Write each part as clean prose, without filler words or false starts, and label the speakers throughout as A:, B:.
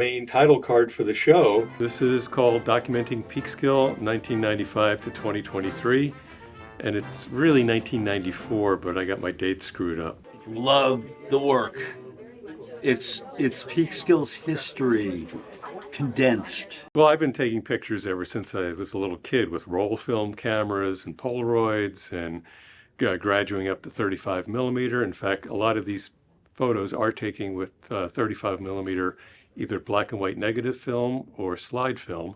A: main title card for the show. This is called Documenting Peekskill 1995 to 2023, and it's really 1994, but I got my dates screwed up.
B: Love the work. It's Peekskill's history condensed.
A: Well, I've been taking pictures ever since I was a little kid with roll film cameras and Polaroids and graduating up to 35 millimeter. In fact, a lot of these photos are taken with 35 millimeter, either black and white negative film or slide film.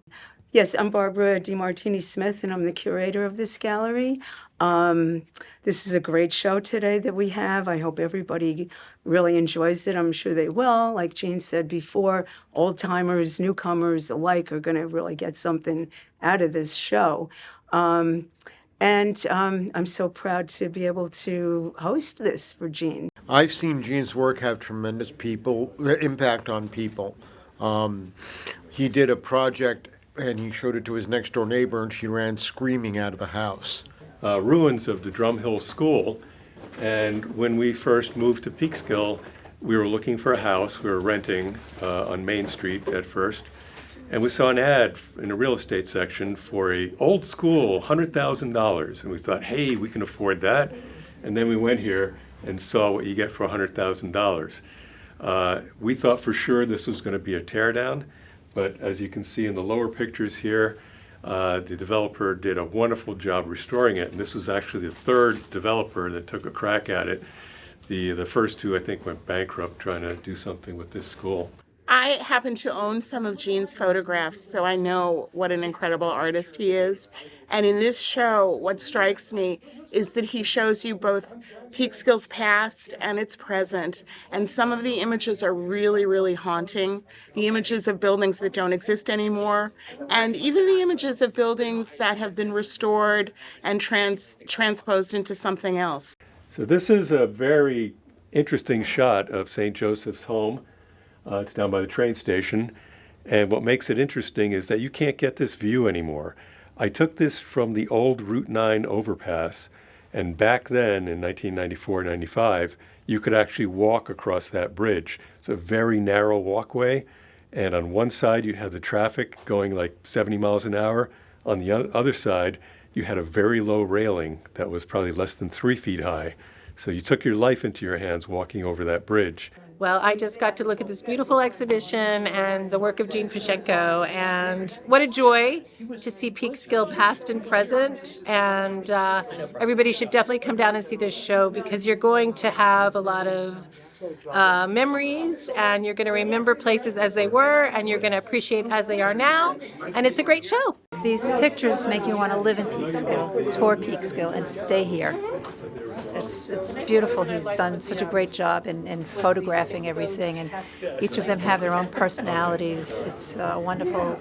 C: Yes, I'm Barbara DiMartini-Smith, and I'm the curator of this gallery. This is a great show today that we have. I hope everybody really enjoys it. I'm sure they will. Like Jean said before, old-timers, newcomers alike are going to really get something out of this show. I'm so proud to be able to host this for Jean.
D: I've seen Jean's work have tremendous impact on people. He did a project and he showed it to his next door neighbor and she ran screaming out of the house.
A: Ruins of the Drumhill School. And when we first moved to Peekskill, we were looking for a house. We were renting on Main Street at first. And we saw an ad in the real estate section for a old school, $100,000. And we thought, hey, we can afford that. And then we went here and saw what you get for $100,000. We thought for sure this was going to be a teardown. But as you can see in the lower pictures here, the developer did a wonderful job restoring it. And this was actually the third developer that took a crack at it. The first two, I think, went bankrupt trying to do something with this school.
E: I happen to own some of Gene's photographs, so I know what an incredible artist he is. And in this show, what strikes me is that he shows you both Peekskill's past and its present. And some of the images are really, really haunting. The images of buildings that don't exist anymore, and even the images of buildings that have been restored and transposed into something else.
A: So this is a very interesting shot of St. Joseph's home. It's down by the train station. And what makes it interesting is that you can't get this view anymore. I took this from the old Route 9 overpass, and back then in 1994-95, you could actually walk across that bridge. It's a very narrow walkway, and on one side you had the traffic going like 70 miles an hour. On the other side, you had a very low railing that was probably less than 3 feet high. So you took your life into your hands walking over that bridge.
F: Well, I just got to look at this beautiful exhibition and the work of Jean Panczenko, and what a joy to see Peekskill past and present. And everybody should definitely come down and see this show because you're going to have a lot of memories, and you're going to remember places as they were, and you're going to appreciate as they are now. And it's a great show.
G: These pictures make you want to live in Peekskill, tour Peekskill, and stay here. It's beautiful. He's done such a great job in photographing everything, and each of them have their own personalities. It's a wonderful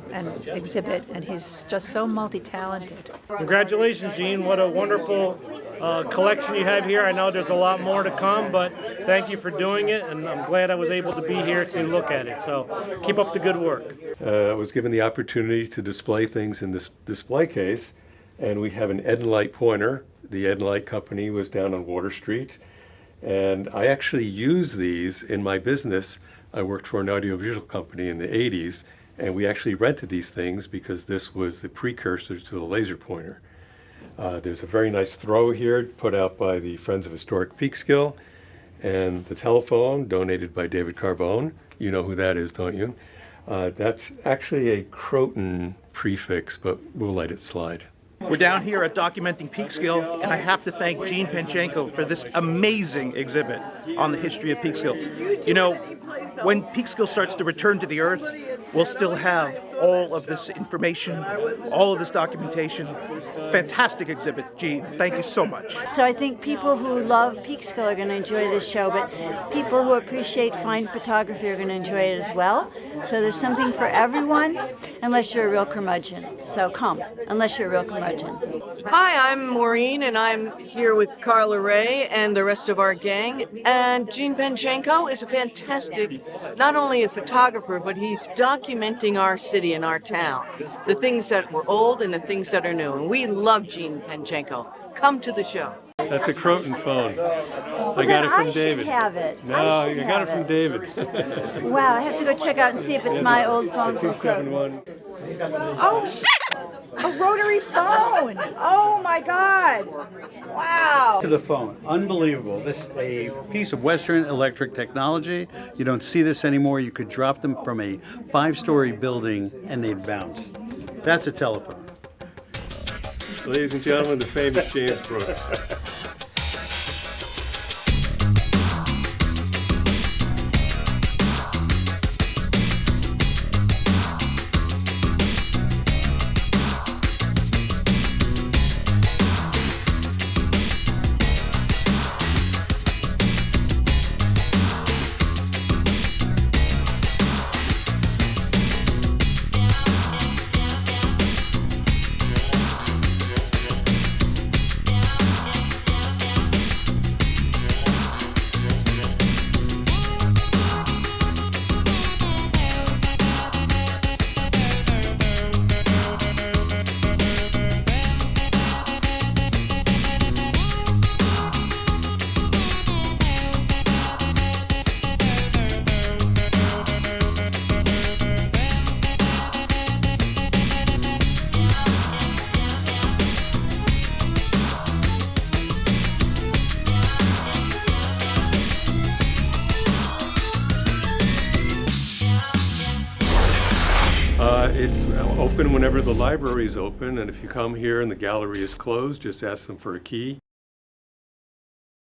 G: exhibit, and he's just so multi-talented.
H: Congratulations, Jean. What a wonderful collection you have here. I know there's a lot more to come, but thank you for doing it, and I'm glad I was able to be here to look at it. So keep up the good work.
A: I was given the opportunity to display things in this display case, and we have an Ed and Light pointer. The Ed and Light company was down on Water Street, and I actually use these in my business. I worked for an audiovisual company in the 80s, and we actually rented these things because this was the precursor to the laser pointer. There's a very nice throw here put out by the Friends of Historic Peekskill, and the telephone donated by David Carbone. You know who that is, don't you? That's actually a Croton prefix, but we'll let it slide.
I: We're down here at Documenting Peekskill, and I have to thank Jean Panczenko for this amazing exhibit on the history of Peekskill. You know, when Peekskill starts to return to the earth, we'll still have all of this information, all of this documentation. Fantastic exhibit, Jean. Thank you so much.
J: So I think people who love Peekskill are going to enjoy this show, but people who appreciate fine photography are going to enjoy it as well. So there's something for everyone, unless you're a real curmudgeon. So come, unless you're a real curmudgeon.
K: Hi, I'm Maureen, and I'm here with Carla Ray and the rest of our gang. And Jean Panczenko is a fantastic, not only a photographer, but he's documenting our city and our town, the things that were old and the things that are new. And we love Jean Panczenko. Come to the show.
A: That's a Croton phone. I got
J: then
A: it from
J: I should
A: David.
J: have it.
A: No,
J: I
A: you
J: should
A: got it
J: have
A: from
J: it.
A: David.
J: Wow, I have to go check out and see if it's my old phone from Croton.
A: 271.
L: Oh, a rotary phone. Oh my God. Wow.
B: To the phone. Unbelievable. This a piece of Western electric technology. You don't see this anymore. You could drop them from a 5-story building and they'd bounce. That's a telephone.
A: Ladies and gentlemen, the famous James Brooks. It's open whenever the library is open, and if you come here and the gallery is closed, just ask them for a key.